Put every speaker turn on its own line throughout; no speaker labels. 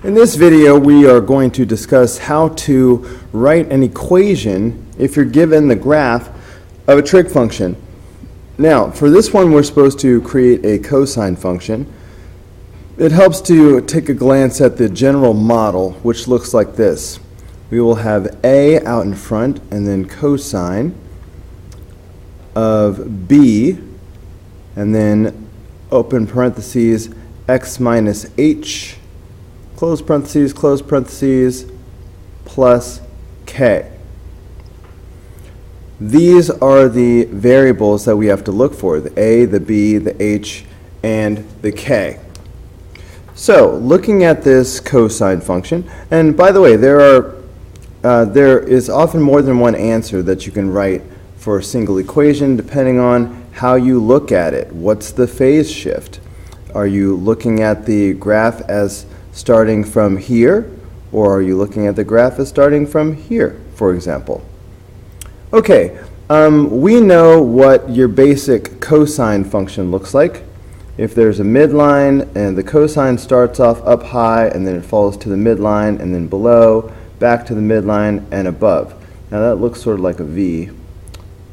In this video, we are going to discuss how to write an equation if you're given the graph of a trig function. Now, for this one, we're supposed to create a cosine function. It helps to take a glance at the general model, which looks like this. We will have a out in front and then cosine of b, and then open parentheses x minus h, close parentheses, plus k. These are the variables that we have to look for, the a, the b, the h, and the k. So, looking at this cosine function, and by the way, there is often more than one answer that you can write for a single equation depending on how you look at it. What's the phase shift? Are you looking at the graph as starting from here, or are you looking at the graph as starting from here, for example? Okay, we know what your basic cosine function looks like. If there's a midline and the cosine starts off up high and then it falls to the midline and then below, back to the midline and above. Now that looks sort of like a V,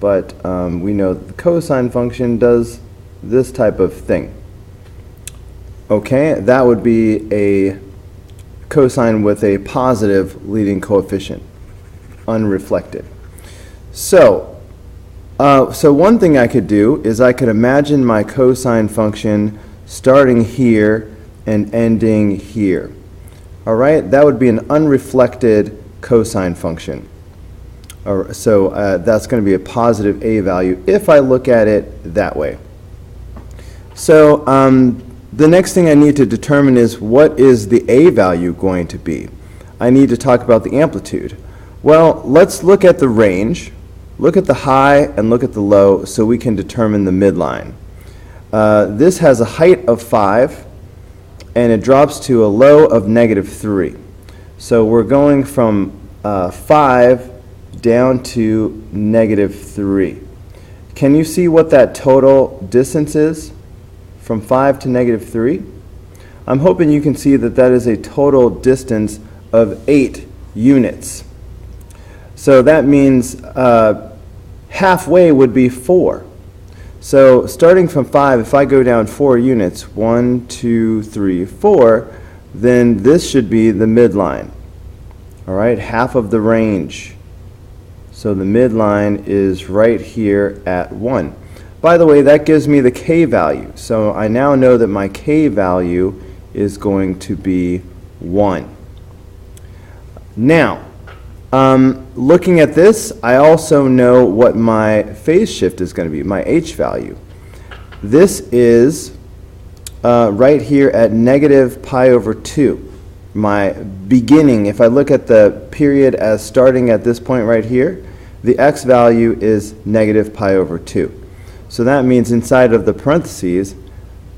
but we know that the cosine function does this type of thing. Okay, that would be a cosine with a positive leading coefficient, unreflected. So one thing I could do is I could imagine my cosine function starting here and ending here. All right, that would be an unreflected cosine function. So that's going to be a positive a value if I look at it that way. So the next thing I need to determine is what is the a value going to be. I need to talk about the amplitude. Well, let's look at the range. Look at the high and look at the low so we can determine the midline. This has a height of 5 and it drops to a low of -3. So we're going from 5 down to -3. Can you see what that total distance is from 5 to -3? I'm hoping you can see that that is a total distance of 8 units. So that means halfway would be 4. So starting from 5, if I go down 4 units, 1, 2, 3, 4, then this should be the midline. All right, half of the range. So the midline is right here at 1. By the way, that gives me the k value. So I now know that my k value is going to be 1. Now, looking at this, I also know what my phase shift is going to be, my h value. This is right here at -pi/2. My beginning, if I look at the period as starting at this point right here, the x value is -pi/2. So that means inside of the parentheses,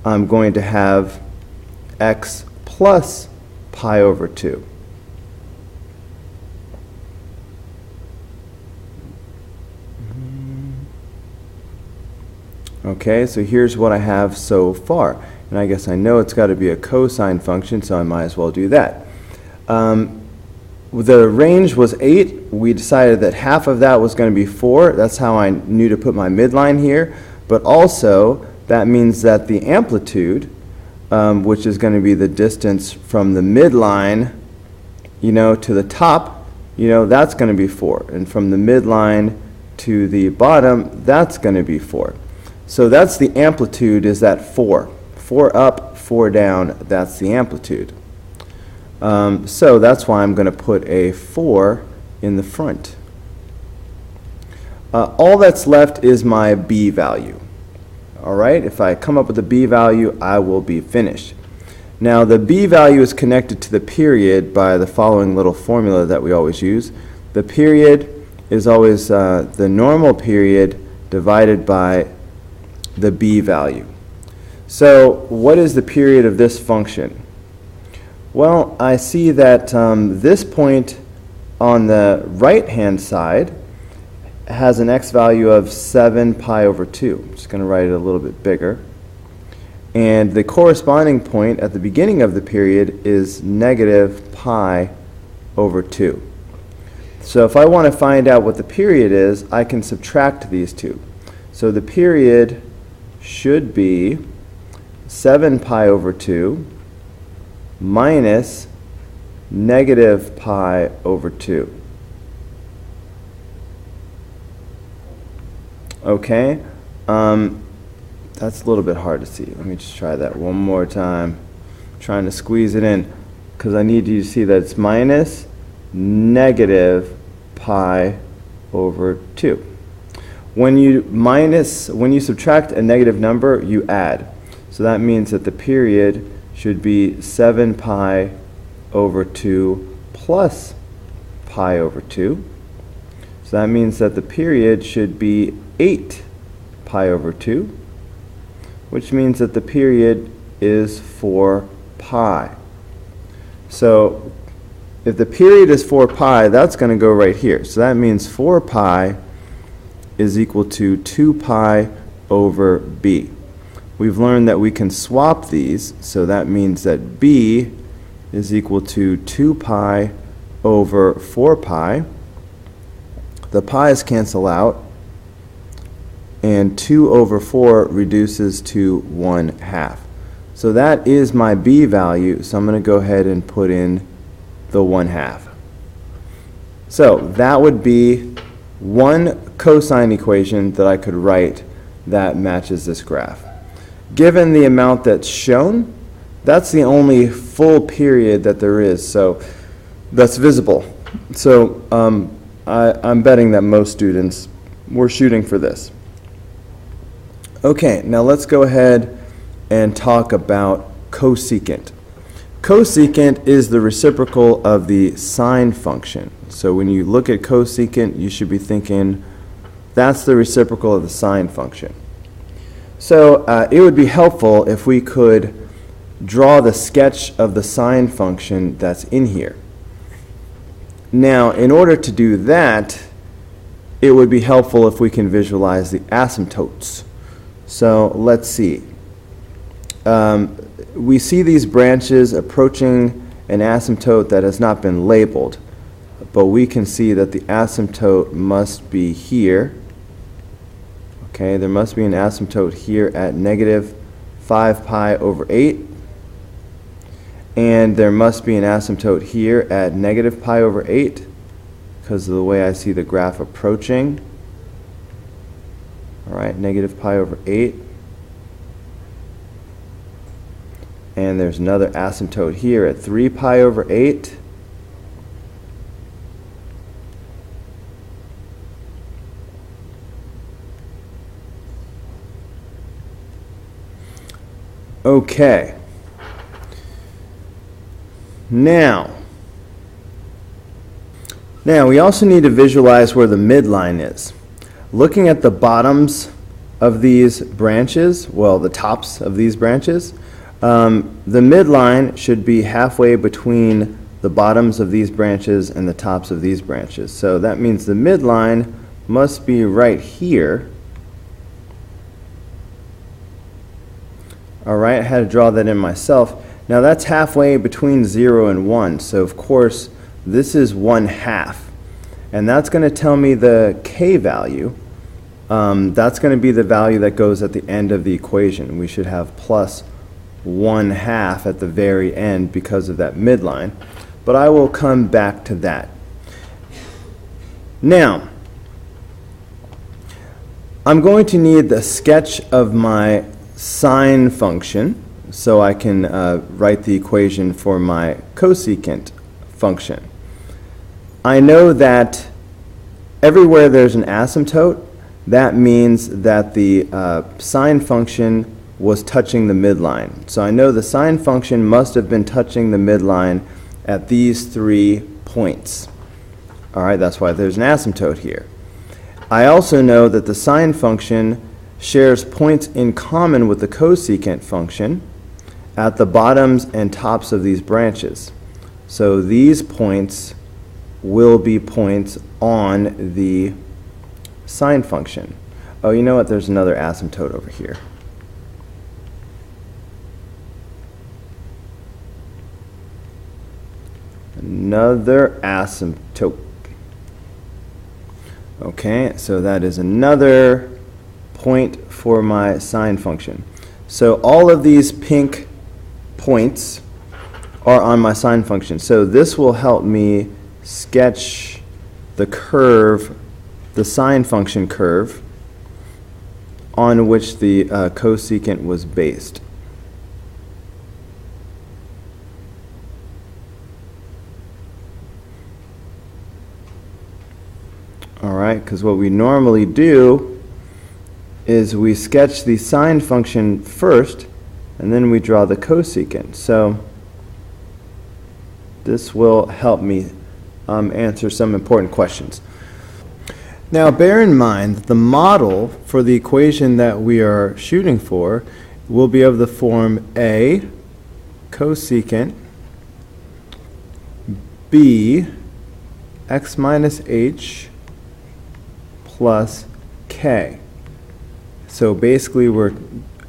I'm going to have x plus pi/2. Okay, so here's what I have so far. And I guess I know it's got to be a cosine function, so I might as well do that. The range was 8. We decided that half of that was going to be 4. That's how I knew to put my midline here. But also, that means that the amplitude, which is going to be the distance from the midline, to the top, that's going to be 4. And from the midline to the bottom, that's going to be 4. So that's the amplitude, is that 4. 4 up, 4 down, that's the amplitude. So that's why I'm going to put a 4 in the front. All that's left is my b value. All right, if I come up with a b value, I will be finished. Now the b value is connected to the period by the following little formula that we always use. The period is always the normal period divided by the b value. So what is the period of this function? Well, I see that this point on the right-hand side has an x value of 7 pi/2. I'm just going to write it a little bit bigger. and the corresponding point at the beginning of the period is negative pi over 2. So if I want to find out what the period is, I can subtract these two. So the period should be 7 pi over 2 minus negative pi over 2. Okay, that's a little bit hard to see. Let me just try that one more time. I'm trying to squeeze it in because I need you to see that it's minus negative pi over 2. When you subtract a negative number, you add. So that means that the period should be 7 pi over 2 plus pi over 2. So that means that the period should be 8 pi over 2, which means that the period is 4 pi. So if the period is 4 pi, that's going to go right here. So that means 4 pi is equal to 2 pi over b. We've learned that we can swap these, so that means that b is equal to 2 pi over 4 pi. The pi's cancel out, and 2 over 4 reduces to 1/2. So that is my b value, so I'm going to go ahead and put in the 1/2. So that would be one cosine equation that I could write that matches this graph. Given the amount that's shown, that's the only full period that there is, so that's visible. So I'm betting that most students were shooting for this. Okay, now let's go ahead and talk about cosecant. Cosecant is the reciprocal of the sine function. So when you look at cosecant, you should be thinking that's the reciprocal of the sine function. So it would be helpful if we could draw the sketch of the sine function that's in here. Now, in order to do that, it would be helpful if we can visualize the asymptotes. So let's see. We see these branches approaching an asymptote that has not been labeled, but we can see that the asymptote must be here. Okay, there must be an asymptote here at negative 5 pi over 8, and there must be an asymptote here at negative pi over 8 because of the way I see the graph approaching. All right, negative pi over 8. And there's another asymptote here at 3 pi over 8. Okay. Now we also need to visualize where the midline is. Looking at the bottoms of these branches, well, the tops of these branches, the midline should be halfway between the bottoms of these branches and the tops of these branches. So that means the midline must be right here. All right, I had to draw that in myself. Now that's halfway between 0 and 1, so of course this is 1/2. And that's going to tell me the k value. That's going to be the value that goes at the end of the equation. We should have plus 1/2 at the very end because of that midline. But I will come back to that. Now, I'm going to need the sketch of my sine function so I can write the equation for my cosecant function. I know that everywhere there's an asymptote, that means that the sine function was touching the midline. So I know the sine function must have been touching the midline at these 3 points. All right, that's why there's an asymptote here. I also know that the sine function shares points in common with the cosecant function at the bottoms and tops of these branches. So these points will be points on the sine function. Oh, you know what? There's another asymptote over here. another asymptote. Okay, so that is another point for my sine function. So all of these pink points are on my sine function. So this will help me sketch the curve, the sine function curve, on which the cosecant was based. All right, because what we normally do is we sketch the sine function first, and then we draw the cosecant. So this will help me answer some important questions. Now bear in mind that the model for the equation that we are shooting for will be of the form A cosecant B x minus h plus k. So basically we're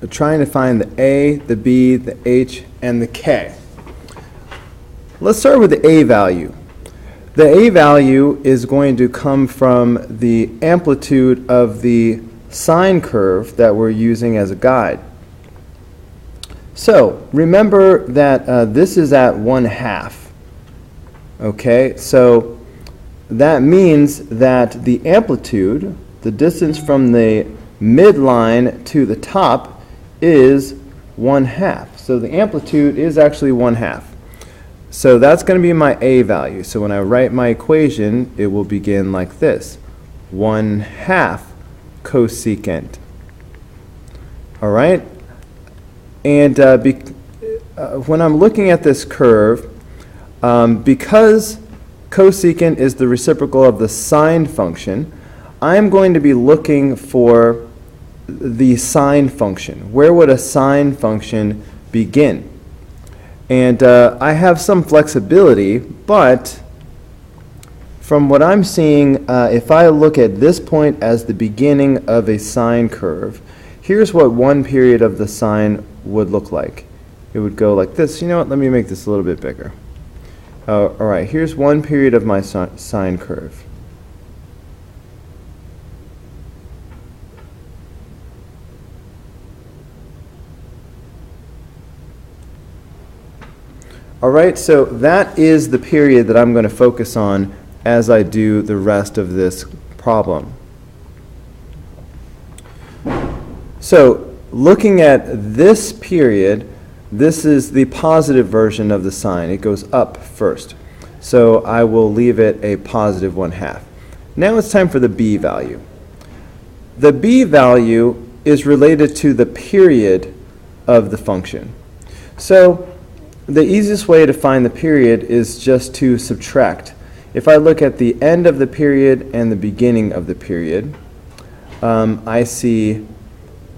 trying to find the A, the B, the h, and the k. Let's start with the A value. The A value is going to come from the amplitude of the sine curve that we're using as a guide. So remember that this is at 1/2. Okay, so that means that the amplitude, the distance from the midline to the top, is 1/2. So the amplitude is actually 1/2. So that's going to be my A value. So when I write my equation, it will begin like this: 1/2 cosecant. All right? And when I'm looking at this curve, because cosecant is the reciprocal of the sine function, I'm going to be looking for the sine function. Where would a sine function begin? And I have some flexibility, but from what I'm seeing, if I look at this point as the beginning of a sine curve, here's what one period of the sine would look like. It would go like this. You know what? Let me make this a little bit bigger. All right, here's one period of my sine curve. All right, so that is the period that I'm going to focus on as I do the rest of this problem. So looking at this period, this is the positive version of the sine. It goes up first. So I will leave it a positive 1/2. Now it's time for the B value. The B value is related to the period of the function. So the easiest way to find the period is just to subtract. If I look at the end of the period and the beginning of the period, I see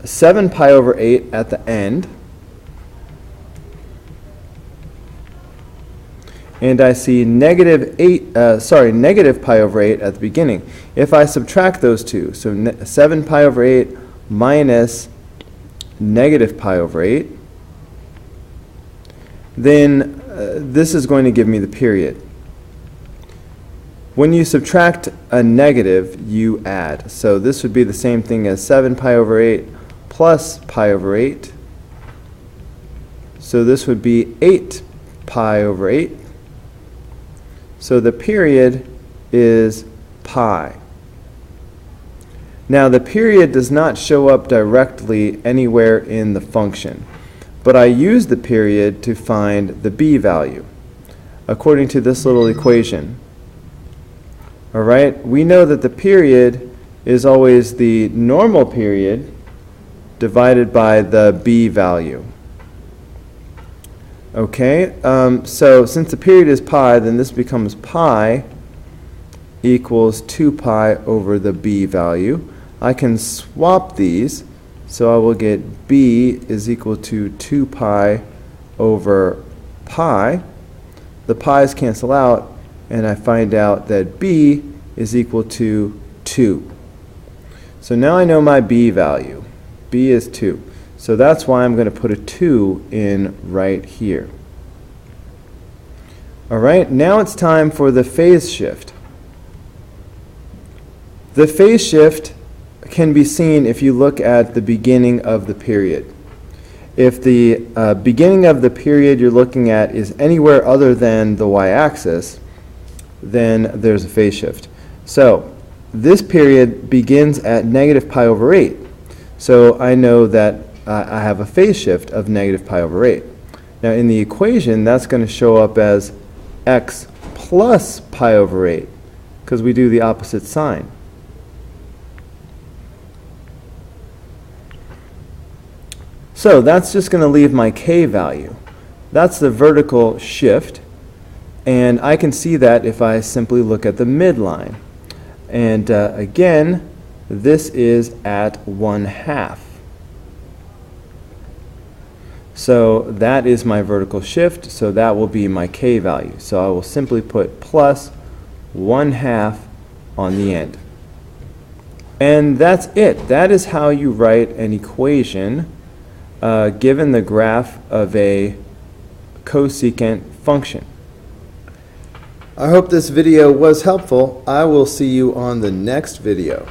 7 pi over 8 at the end, and I see negative pi over 8 at the beginning. If I subtract those two, so 7 pi over 8 minus negative pi over 8, then this is going to give me the period. When you subtract a negative, you add. So this would be the same thing as 7 pi over 8 plus pi over 8. So this would be 8 pi over 8. So the period is pi. Now the period does not show up directly anywhere in the function, but I use the period to find the B value according to this little equation. All right, we know that the period is always the normal period divided by the B value. Okay, so since the period is pi, then this becomes pi equals 2 pi over the B value. I can swap these, so I will get B is equal to 2 pi over pi. The pi's cancel out, and I find out that B is equal to 2. So now I know my B value. B is 2. So that's why I'm going to put a 2 in right here. All right, now it's time for the phase shift. The phase shift can be seen if you look at the beginning of the period. If the beginning of the period you're looking at is anywhere other than the y-axis, then there's a phase shift. So this period begins at negative pi over 8. So I know that I have a phase shift of negative pi over 8. Now in the equation, that's going to show up as x plus pi over 8, because we do the opposite sign. So that's just going to leave my k value. That's the vertical shift, and I can see that if I simply look at the midline. And again, this is at 1/2. So that is my vertical shift, so that will be my k value. So I will simply put plus 1/2 on the end. And that's it. That is how you write an equation given the graph of a cosecant function. I hope this video was helpful. I will see you on the next video.